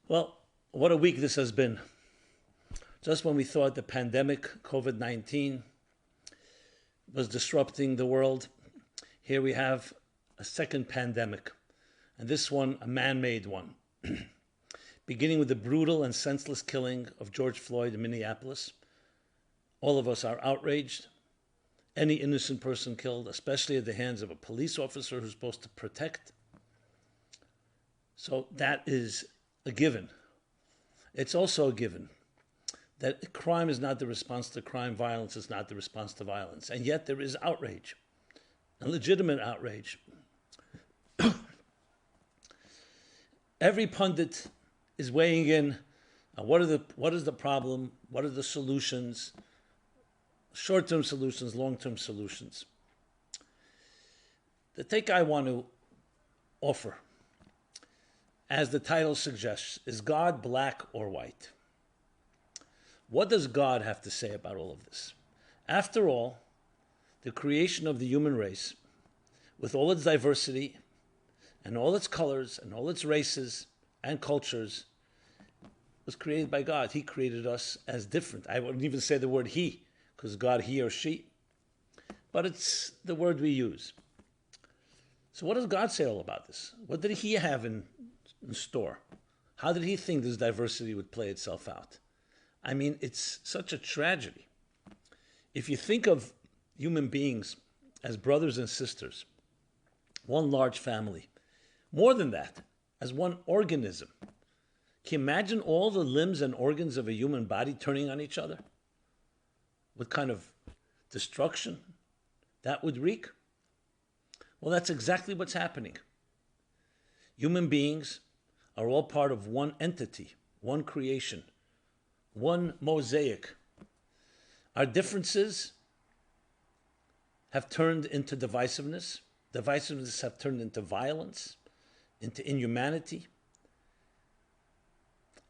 Well, what a week this has been. Just when we thought the pandemic, COVID-19, was disrupting the world, here we have a second pandemic, and this one a man-made one. Beginning with the brutal and senseless killing of George Floyd in Minneapolis. All of us are outraged. Any innocent person killed, especially at the hands of a police officer who's supposed to protect. So that is a given. It's also a given that crime is not the response to crime, violence is not the response to violence. And yet there is outrage, a legitimate outrage. Every pundit is weighing in what is the problem, what are the solutions, short-term solutions, long-term solutions. The take I want to offer, as the title suggests, is God black or white? What does God have to say about all of this? After all, the creation of the human race, with all its diversity and all its colors and all its races and cultures, was created by God. He created us as different. I wouldn't even say the word he, because God, he or she, but it's the word we use. So what does God say all about this? What did he have in store? How did he think this diversity would play itself out? I mean, it's such a tragedy. If you think of human beings as brothers and sisters, one large family, more than that, as one organism, can you imagine all the limbs and organs of a human body turning on each other? What kind of destruction that would wreak? Well, that's exactly what's happening. Human beings are all part of one entity, one creation, one mosaic. Our differences have turned into divisiveness. Divisiveness have turned into violence, into inhumanity.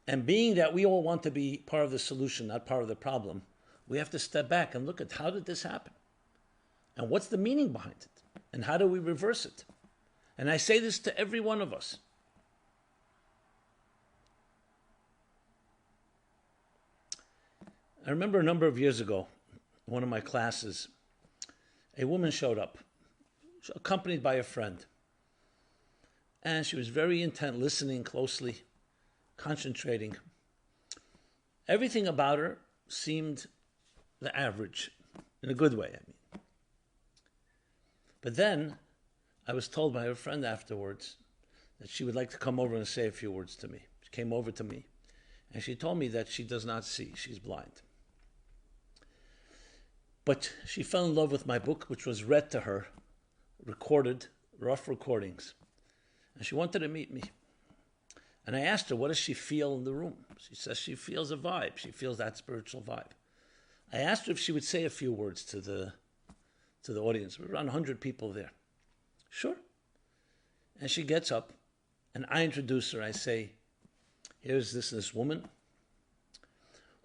And being that we all want to be part of the solution, not part of the problem, we have to step back and look at how did this happen? And what's the meaning behind it? And how do we reverse it? And I say this to every one of us. I remember a number of years ago, in one of my classes, a woman showed up, accompanied by a friend. And she was very intent, listening closely, concentrating. Everything about her seemed the average, in a good way, I mean. But then I was told by her friend afterwards that she would like to come over and say a few words to me. She came over to me and she told me that she does not see, she's blind. But she fell in love with my book, which was read to her, recorded, rough recordings. And she wanted to meet me. And I asked her, what does she feel in the room? She says she feels a vibe. She feels that spiritual vibe. I asked her if she would say a few words to the audience. There were around 100 people there. Sure. And she gets up, and I introduce her. I say, here's this woman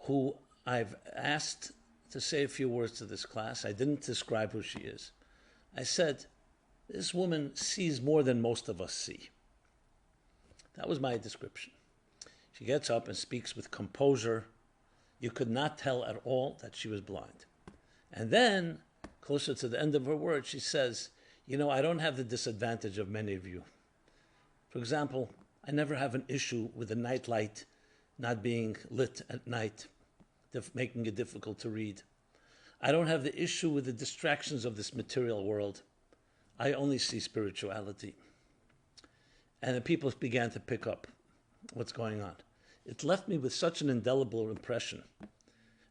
who I've asked to say a few words to this class. I didn't describe who she is. I said, this woman sees more than most of us see. That was my description. She gets up and speaks with composure. You could not tell at all that she was blind. And then, closer to the end of her words, she says, I don't have the disadvantage of many of you. For example, I never have an issue with the night light not being lit at night, making it difficult to read. I don't have the issue with the distractions of this material world. I only see spirituality. And the people began to pick up what's going on. It left me with such an indelible impression.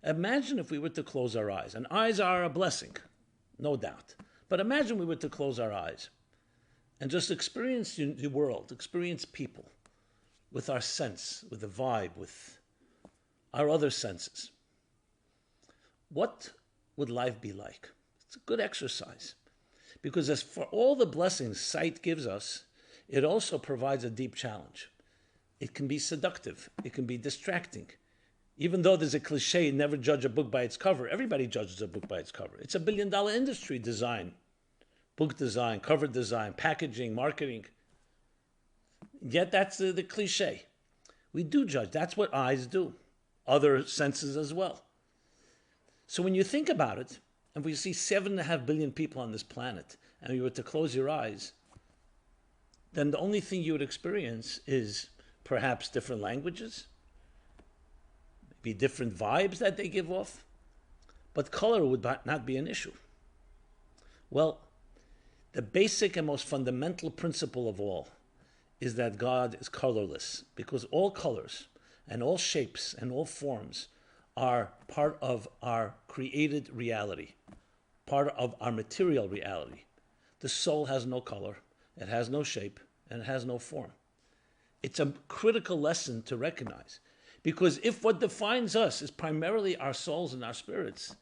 Imagine if we were to close our eyes. And eyes are a blessing, no doubt. But imagine we were to close our eyes and just experience the world, experience people with our sense, with the vibe, with our other senses. What would life be like? It's a good exercise. Because as for all the blessings sight gives us, it also provides a deep challenge. It can be seductive. It can be distracting. Even though there's a cliche, never judge a book by its cover, everybody judges a book by its cover. It's a billion-dollar industry, design, book design, cover design, packaging, marketing. Yet that's the cliche. We do judge. That's what eyes do. Other senses as well. So when you think about it, and we see 7.5 billion people on this planet, and you were to close your eyes, then the only thing you would experience is perhaps different languages, maybe different vibes that they give off, but color would not be an issue. Well, the basic and most fundamental principle of all is that God is colorless, because all colors and all shapes and all forms are part of our created reality, part of our material reality. The soul has no color, it has no shape, and it has no form. It's a critical lesson to recognize, because if what defines us is primarily our souls and our spirits,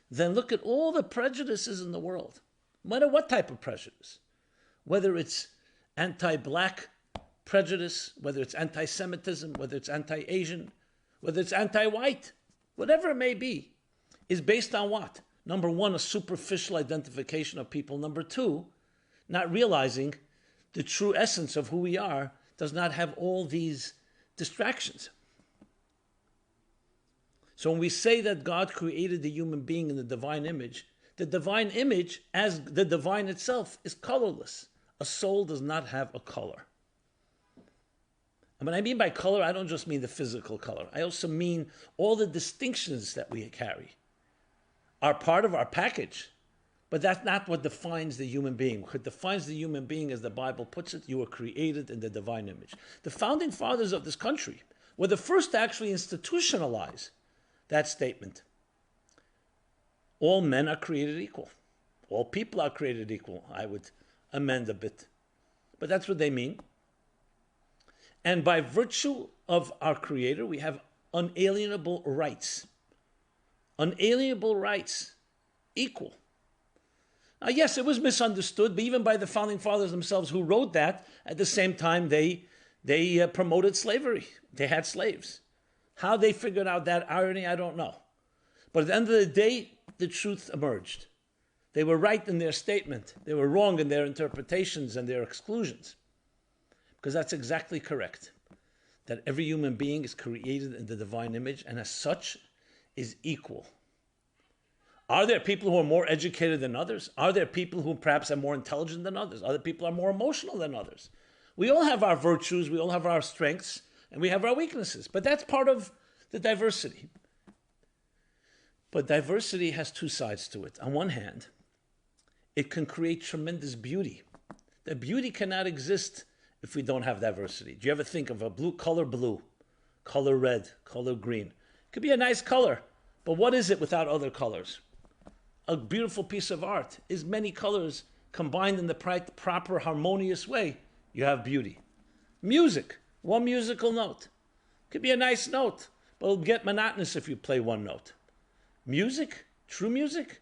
then look at all the prejudices in the world, no matter what type of prejudice, whether it's anti-black prejudice, whether it's anti-Semitism, whether it's anti-Asian, whether it's anti-white, whatever it may be, is based on what? Number one, a superficial identification of people. Number two, not realizing the true essence of who we are does not have all these distractions. So when we say that God created the human being in the divine image, as the divine itself, is colorless. A soul does not have a color. And when I mean by color, I don't just mean the physical color. I also mean all the distinctions that we carry are part of our package. But that's not what defines the human being. What defines the human being, as the Bible puts it, you were created in the divine image. The founding fathers of this country were the first to actually institutionalize that statement. All men are created equal. All people are created equal. I would amend a bit. But that's what they mean. And by virtue of our Creator, we have unalienable rights. Unalienable rights, equal. Now, yes, it was misunderstood, but even by the founding fathers themselves who wrote that, at the same time they promoted slavery. They had slaves. How they figured out that irony, I don't know. But at the end of the day, the truth emerged. They were right in their statement. They were wrong in their interpretations and their exclusions. Because that's exactly correct. That every human being is created in the divine image and as such is equal. Are there people who are more educated than others? Are there people who perhaps are more intelligent than others? Other people are more emotional than others. We all have our virtues, we all have our strengths, and we have our weaknesses. But that's part of the diversity. But diversity has two sides to it. On one hand, it can create tremendous beauty. The beauty cannot exist if we don't have diversity. Do you ever think of a color red, color green? It could be a nice color, but what is it without other colors? A beautiful piece of art is many colors combined in the proper harmonious way. You have beauty. Music, one musical note. Could be a nice note, but it'll get monotonous if you play one note. Music, true music,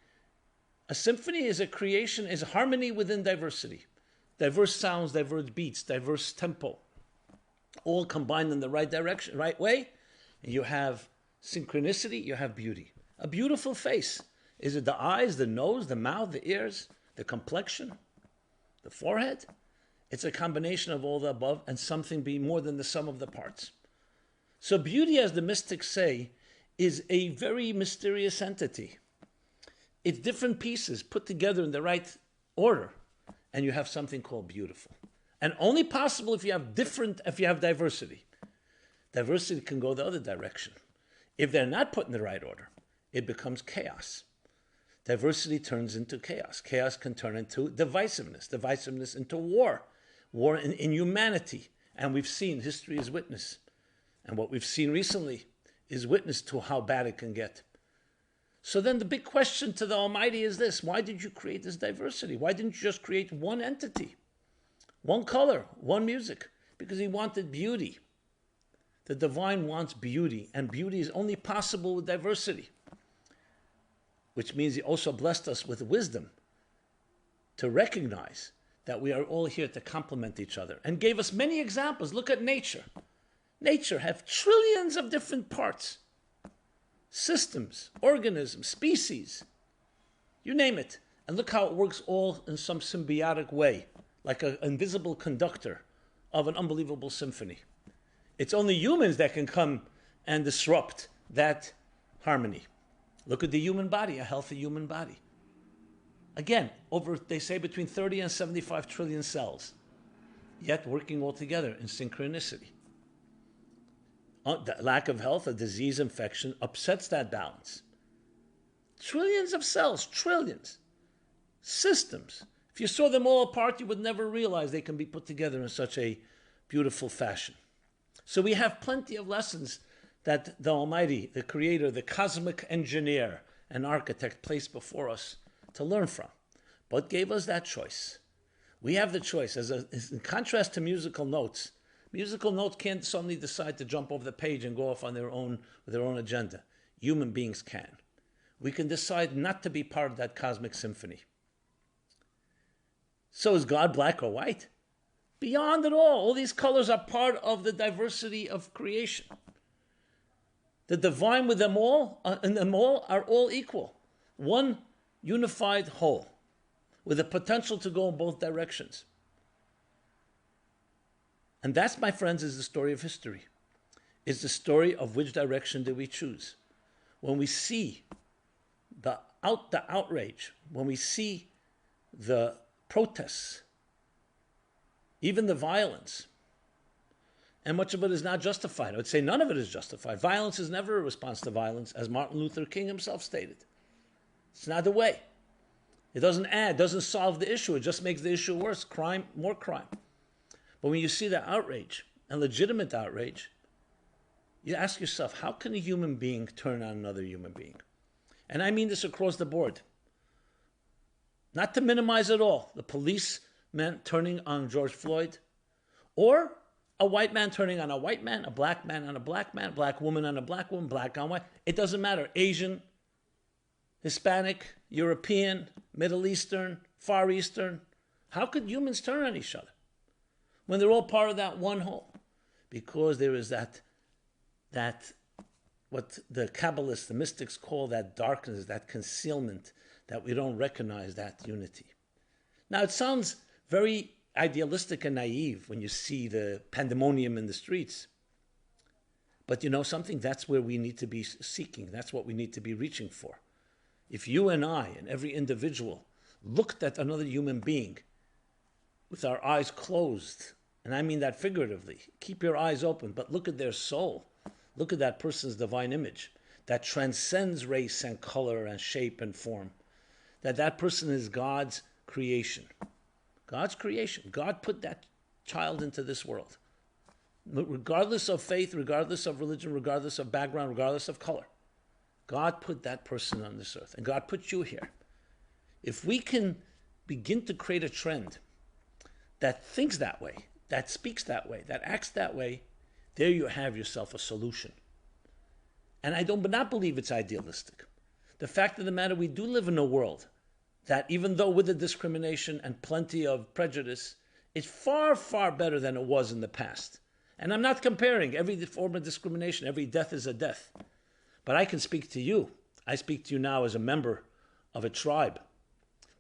a symphony is a creation, is harmony within diversity. Diverse sounds, diverse beats, diverse tempo, all combined in the right direction, right way. And you have synchronicity, you have beauty. A beautiful face. Is it the eyes, the nose, the mouth, the ears, the complexion, the forehead? It's a combination of all the above and something be more than the sum of the parts. So beauty, as the mystics say, is a very mysterious entity. It's different pieces put together in the right order, and you have something called beautiful. And only possible if you have diversity. Diversity can go the other direction. If they're not put in the right order, it becomes chaos. Diversity turns into chaos. Chaos can turn into divisiveness. Divisiveness into war. War in humanity. And we've seen, history is witness. And what we've seen recently is witness to how bad it can get. So then the big question to the Almighty is this: why did you create this diversity? Why didn't you just create one entity, one color, one music? Because He wanted beauty. The divine wants beauty, and beauty is only possible with diversity, which means He also blessed us with wisdom to recognize that we are all here to complement each other, and gave us many examples. Look at nature. Nature has trillions of different parts. Systems, organisms, species, you name it. And look how it works all in some symbiotic way, like an invisible conductor of an unbelievable symphony. It's only humans that can come and disrupt that harmony. Look at the human body, a healthy human body. Again, they say between 30 and 75 trillion cells, yet working all together in synchronicity. The lack of health, a disease, infection upsets that balance. Trillions of cells, trillions. Systems. If you saw them all apart, you would never realize they can be put together in such a beautiful fashion. So we have plenty of lessons that the Almighty, the Creator, the cosmic engineer and architect placed before us to learn from, but gave us that choice. We have the choice. In contrast to musical notes can't suddenly decide to jump over the page and go off on their own with their own agenda. Human beings can. We can decide not to be part of that cosmic symphony. So is God black or white? Beyond it all these colors are part of the diversity of creation. The divine with them all, and them all are all equal. One unified whole, with the potential to go in both directions. And that's, my friends, is the story of history. It's the story of which direction do we choose. When we see the outrage, when we see the protests, even the violence, and much of it is not justified. I would say none of it is justified. Violence is never a response to violence, as Martin Luther King himself stated. It's not the way. It doesn't solve the issue. It just makes the issue worse. Crime, more crime. But when you see the outrage, and legitimate outrage, you ask yourself, how can a human being turn on another human being? And I mean this across the board. Not to minimize it all. The policemen turning on George Floyd, or a white man turning on a white man, a black man on a black man, black woman on a black woman, black on white. It doesn't matter. Asian, Hispanic, European, Middle Eastern, Far Eastern. How could humans turn on each other when they're all part of that one whole? Because there is that what the Kabbalists, the mystics call that darkness, that concealment, that we don't recognize that unity. Now, it sounds very idealistic and naive when you see the pandemonium in the streets. But you know something? That's where we need to be seeking. That's what we need to be reaching for. If you and I and every individual looked at another human being with our eyes closed, and I mean that figuratively, keep your eyes open, but look at their soul. Look at that person's divine image that transcends race and color and shape and form. That person is God's creation. God's creation. God put that child into this world. Regardless of faith, regardless of religion, regardless of background, regardless of color. God put that person on this earth. And God put you here. If we can begin to create a trend that thinks that way, that speaks that way, that acts that way, there you have yourself a solution. And I do not believe it's idealistic. The fact of the matter, we do live in a world that, even though with the discrimination and plenty of prejudice, it's far, far better than it was in the past. And I'm not comparing every form of discrimination. Every death is a death. But I can speak to you. I speak to you now as a member of a tribe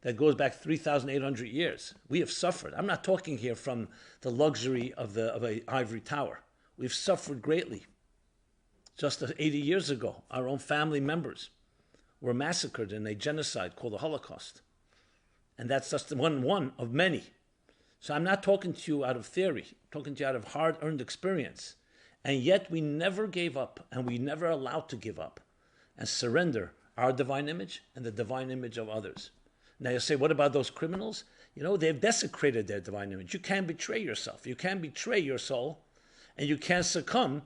that goes back 3,800 years. We have suffered. I'm not talking here from the luxury of an ivory tower. We've suffered greatly. Just 80 years ago, our own family members were massacred in a genocide called the Holocaust. And that's just one of many. So I'm not talking to you out of theory, I'm talking to you out of hard-earned experience. And yet we never gave up, and we never allowed to give up and surrender our divine image and the divine image of others. Now you say, what about those criminals? You know, they've desecrated their divine image. You can't betray yourself. You can't betray your soul, and you can't succumb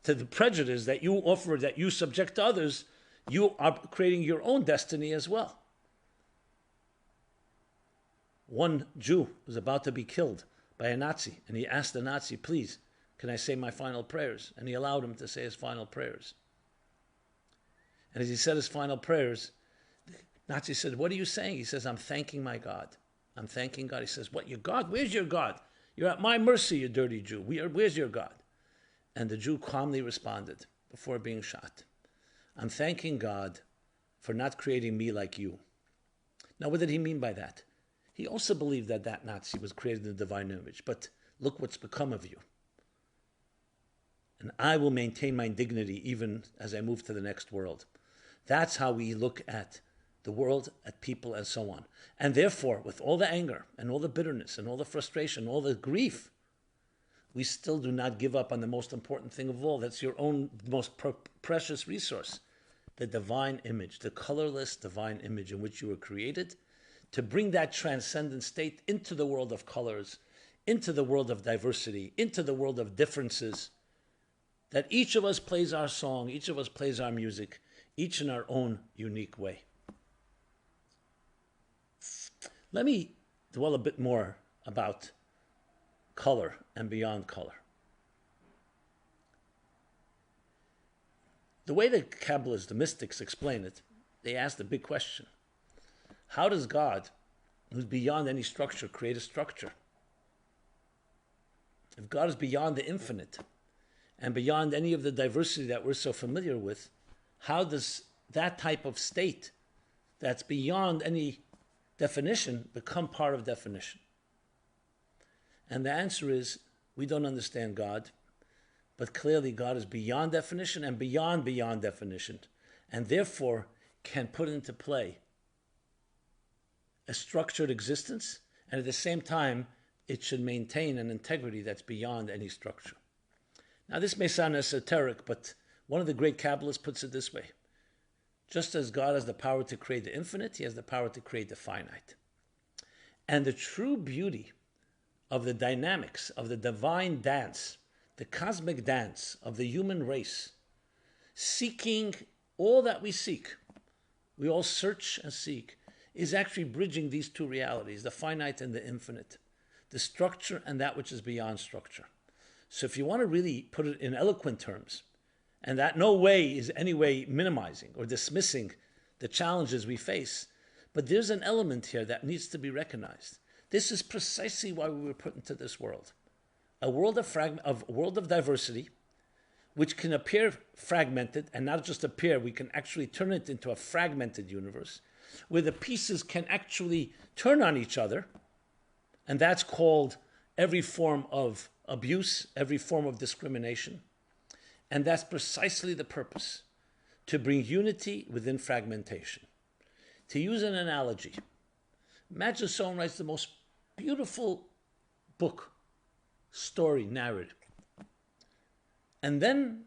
to the prejudice that you offer, that you subject to others. You are creating your own destiny as well. One Jew was about to be killed by a Nazi, and he asked the Nazi, please, can I say my final prayers? And he allowed him to say his final prayers. And as he said his final prayers, the Nazi said, what are you saying? He says, I'm thanking my God. I'm thanking God. He says, what, your God? Where's your God? You're at my mercy, you dirty Jew. Where's your God? And the Jew calmly responded before being shot, I'm thanking God for not creating me like you. Now, what did he mean by that? He also believed that that Nazi was created in the divine image. But look what's become of you. and I will maintain my dignity even as I move to the next world. That's how we look at the world, at people, and so on. And therefore, with all the anger and all the bitterness and all the frustration, all the grief, we still do not give up on the most important thing of all. That's your own most precious resource, the divine image, the colorless divine image in which you were created, to bring that transcendent state into the world of colors, into the world of diversity, into the world of differences, that each of us plays our song, each of us plays our music, each in our own unique way. Let me dwell a bit more about color and beyond color. The way the Kabbalists, the mystics, explain it, they ask the big question. How does God, who's beyond any structure, create a structure? If God is beyond the infinite and beyond any of the diversity that we're so familiar with, how does that type of state that's beyond any definition become part of definition? And the answer is, we don't understand God, but clearly God is beyond definition and beyond definition, and therefore can put into play a structured existence, and at the same time, it should maintain an integrity that's beyond any structure. Now, this may sound esoteric, but one of the great Kabbalists puts it this way. Just as God has the power to create the infinite, he has the power to create the finite. And the true beauty of the dynamics of the divine dance, the cosmic dance of the human race, seeking all that we seek, we all search and seek, is actually bridging these two realities, the finite and the infinite, the structure and that which is beyond structure. So if you want to really put it in eloquent terms, and that no way is any way minimizing or dismissing the challenges we face, but there's an element here that needs to be recognized. This is precisely why we were put into this world. A world of diversity, which can appear fragmented, and not just appear, we can actually turn it into a fragmented universe, where the pieces can actually turn on each other, and that's called every form of abuse, every form of discrimination. And that's precisely the purpose, to bring unity within fragmentation. To use an analogy, imagine someone writes the most beautiful book, story, narrative, and then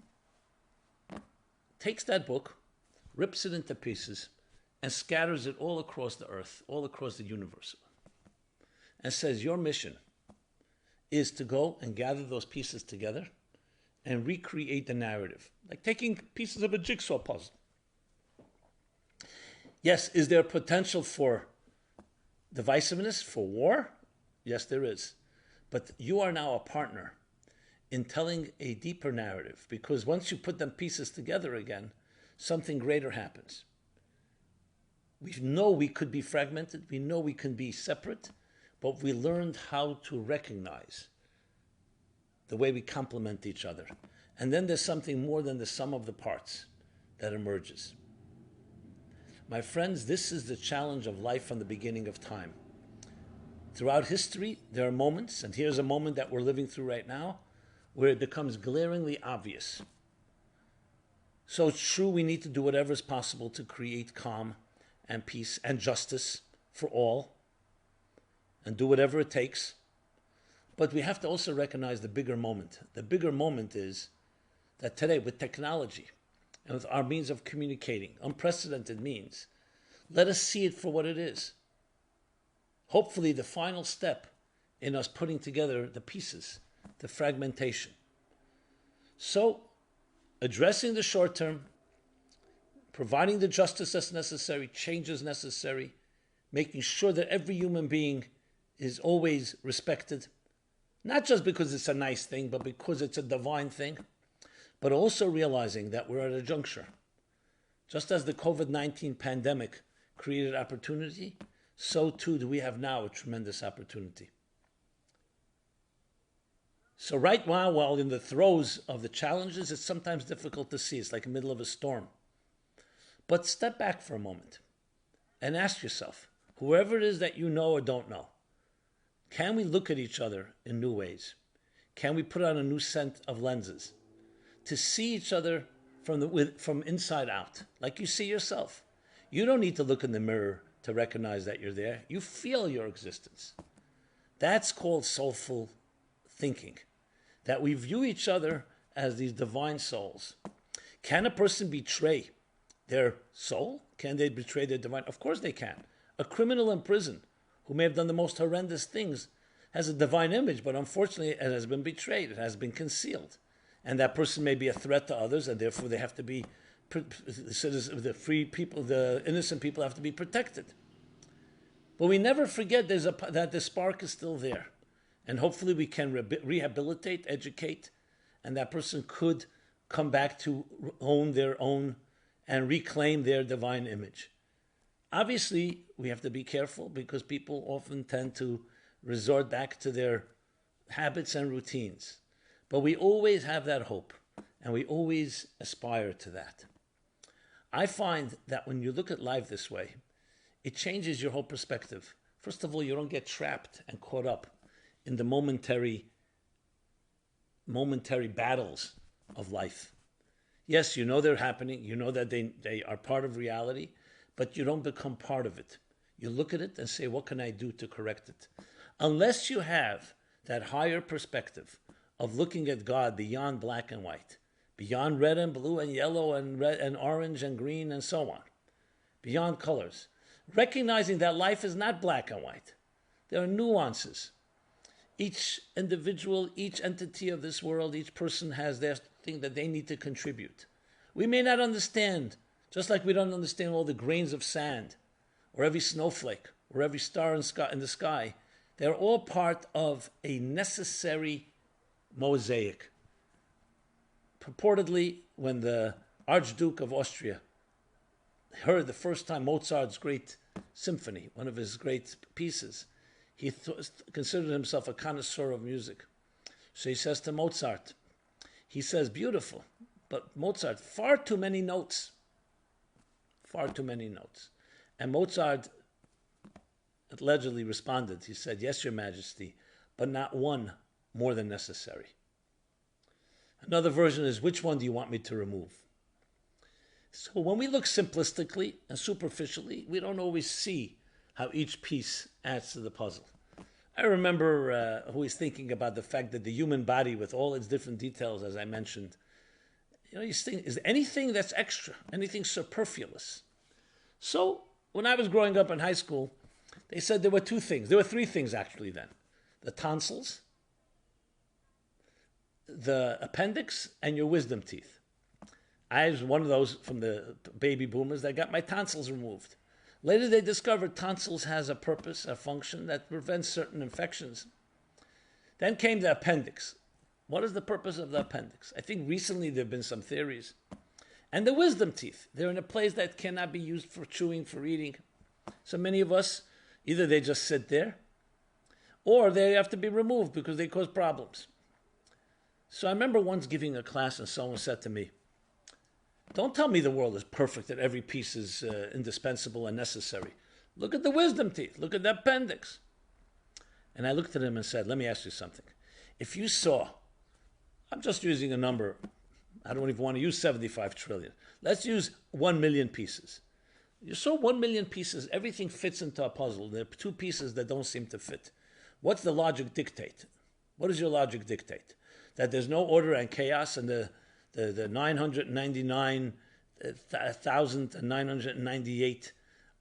takes that book, rips it into pieces, and scatters it all across the earth, all across the universe, and says, your mission is to go and gather those pieces together and recreate the narrative, like taking pieces of a jigsaw puzzle. Yes, is there potential for divisiveness, for war? Yes, there is. But you are now a partner in telling a deeper narrative, because once you put them pieces together again, something greater happens. We know we could be fragmented, we know we can be separate, but we learned how to recognize the way we complement each other. And then there's something more than the sum of the parts that emerges. My friends, this is the challenge of life from the beginning of time. Throughout history, there are moments, and here's a moment that we're living through right now, where it becomes glaringly obvious. So it's true we need to do whatever is possible to create calm and peace and justice for all, and do whatever it takes. But we have to also recognize the bigger moment. The bigger moment is that today, with technology and with our means of communicating, unprecedented means, let us see it for what it is. Hopefully, the final step in us putting together the pieces, the fragmentation. So, addressing the short term, providing the justice that's necessary, changes necessary, making sure that every human being is always respected, not just because it's a nice thing, but because it's a divine thing, but also realizing that we're at a juncture. Just as the COVID-19 pandemic created opportunity, so too do we have now a tremendous opportunity. So right now, while in the throes of the challenges, it's sometimes difficult to see. It's like in the middle of a storm. But step back for a moment and ask yourself, whoever it is that you know or don't know, can we look at each other in new ways? Can we put on a new set of lenses? to see each other from inside out, like you see yourself. You don't need to look in the mirror to recognize that you're there. You feel your existence. That's called soulful thinking, that we view each other as these divine souls. Can a person betray their soul? Can they betray their divine? Of course they can. A criminal in prison who may have done the most horrendous things has a divine image, but unfortunately it has been betrayed. It has been concealed. And that person may be a threat to others, and therefore they have to be, the free people, the innocent people have to be protected. But we never forget that the spark is still there. And hopefully we can rehabilitate, educate, and that person could come back to own their own and reclaim their divine image. Obviously, we have to be careful because people often tend to resort back to their habits and routines. But we always have that hope, and we always aspire to that. I find that when you look at life this way, it changes your whole perspective. First of all, you don't get trapped and caught up in the momentary battles of life. Yes, you know they're happening. You know that they are part of reality, but you don't become part of it. You look at it and say, what can I do to correct it? Unless you have that higher perspective of looking at God beyond black and white, beyond red and blue and yellow and red and orange and green and so on, beyond colors, recognizing that life is not black and white. There are nuances. Each individual, each entity of this world, each person has their thing that they need to contribute. We may not understand, just like we don't understand all the grains of sand, or every snowflake, or every star in the sky. They're all part of a necessary mosaic. Purportedly, when the Archduke of Austria heard the first time Mozart's great symphony, one of his great pieces, he considered himself a connoisseur of music. So he says to Mozart, he says, beautiful, but Mozart, far too many notes. Far too many notes. And Mozart allegedly responded, he said, yes, Your Majesty, but not one more than necessary. Another version is, which one do you want me to remove? So when we look simplistically and superficially, we don't always see how each piece adds to the puzzle. I remember always thinking about the fact that the human body, with all its different details, as I mentioned, you think, is there anything that's extra, anything superfluous? So when I was growing up in high school, they said there were two things. There were three things actually then. The tonsils, the appendix, and your wisdom teeth. I was one of those from the baby boomers that got my tonsils removed. Later they discovered tonsils has a purpose, a function that prevents certain infections. Then came the appendix. What is the purpose of the appendix? I think recently there have been some theories. And the wisdom teeth. They're in a place that cannot be used for chewing, for eating. So many of us, either they just sit there, or they have to be removed because they cause problems. So I remember once giving a class and someone said to me, don't tell me the world is perfect, that every piece is indispensable and necessary. Look at the wisdom teeth. Look at the appendix. And I looked at him and said, let me ask you something. If you saw, I'm just using a number, I don't even want to use 75 trillion. Let's use 1 million pieces. You saw 1 million pieces, everything fits into a puzzle. There are two pieces that don't seem to fit. What's the logic dictate? What does your logic dictate? That there's no order and chaos, and the 999,998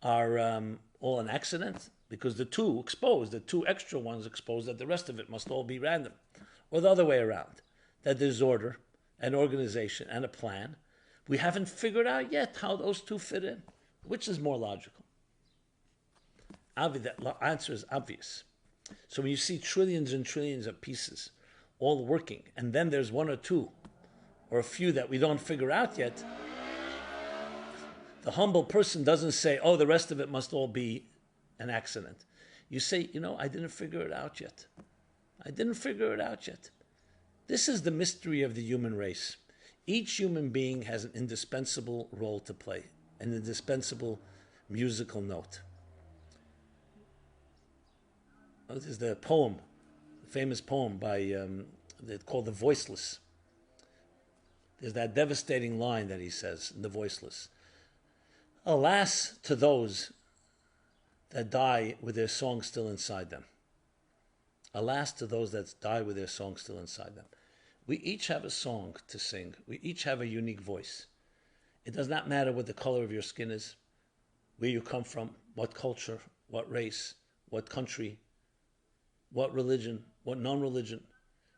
are all an accident? Because the two extra ones exposed, that the rest of it must all be random. Or the other way around, that there's order, an organization, and a plan. We haven't figured out yet how those two fit in. Which is more logical? The answer is obvious. So when you see trillions and trillions of pieces all working, and then there's one or two, or a few that we don't figure out yet, the humble person doesn't say, oh, the rest of it must all be an accident. You say, I didn't figure it out yet. This is the mystery of the human race. Each human being has an indispensable role to play, an indispensable musical note. This is the poem, the famous poem by called the Voiceless. There's that devastating line that he says in the Voiceless. Alas to those that die with their song still inside them. Alas to those that die with their song still inside them. We each have a song to sing. We each have a unique voice. It does not matter what the color of your skin is, where you come from, what culture, what race, what country, what religion, what non-religion.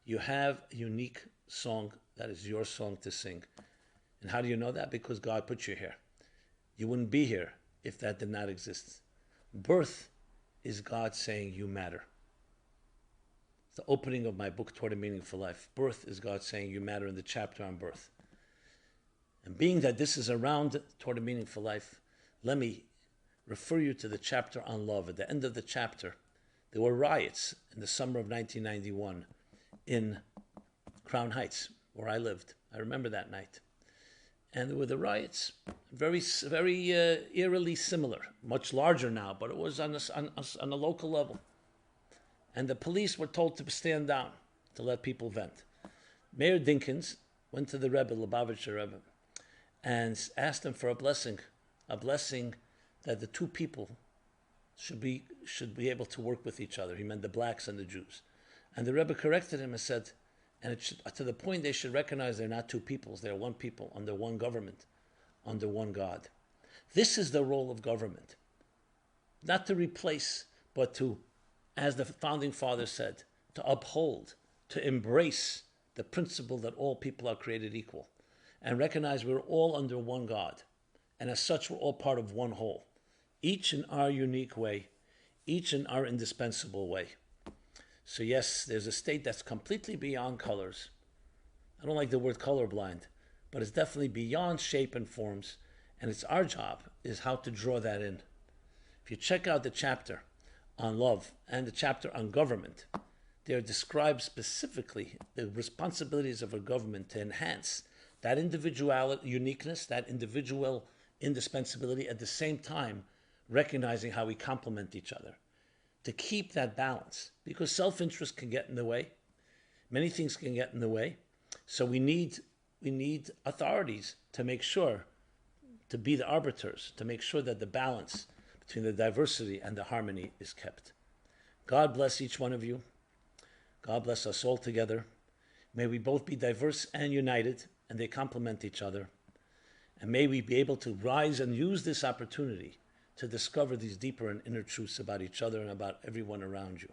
You have a unique song that is your song to sing. And how do you know that? Because God put you here. You wouldn't be here if that did not exist. Birth is God saying you matter. It's the opening of my book, Toward a Meaningful Life. Birth is God saying you matter in the chapter on birth. And being that this is around Toward a Meaningful Life, let me refer you to the chapter on love. At the end of the chapter, there were riots in the summer of 1991 in Crown Heights, where I lived. I remember that night. And there were the riots, very eerily similar, much larger now, but it was on a local level. And the police were told to stand down, to let people vent. Mayor Dinkins went to the Rebbe, Lubavitcher Rebbe, and asked him for a blessing that the two people should be able to work with each other. He meant the blacks and the Jews. And the Rebbe corrected him and said, and it should, to the point they should recognize they're not two peoples, they're one people, under one government, under one God. This is the role of government. Not to replace, but to, as the founding fathers said, to uphold, to embrace the principle that all people are created equal, and recognize we're all under one God. And as such, we're all part of one whole, each in our unique way, each in our indispensable way. So yes, there's a state that's completely beyond colors. I don't like the word colorblind, but it's definitely beyond shape and forms. And it's our job is how to draw that in. If you check out the chapter on love and the chapter on government, they describe specifically the responsibilities of a government to enhance that individual uniqueness, that individual indispensability, at the same time recognizing how we complement each other. To keep that balance, because self-interest can get in the way. Many things can get in the way. So we need authorities to make sure, to be the arbiters, to make sure that the balance between the diversity and the harmony is kept. God bless each one of you. God bless us all together. May we both be diverse and united, and they complement each other. And may we be able to rise and use this opportunity to discover these deeper and inner truths about each other and about everyone around you.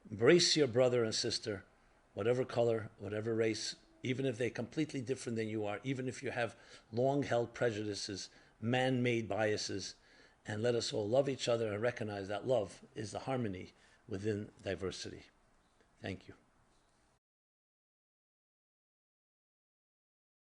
Embrace your brother and sister, whatever color, whatever race, even if they're completely different than you are, even if you have long-held prejudices, man-made biases, and let us all love each other and recognize that love is the harmony within diversity. Thank you.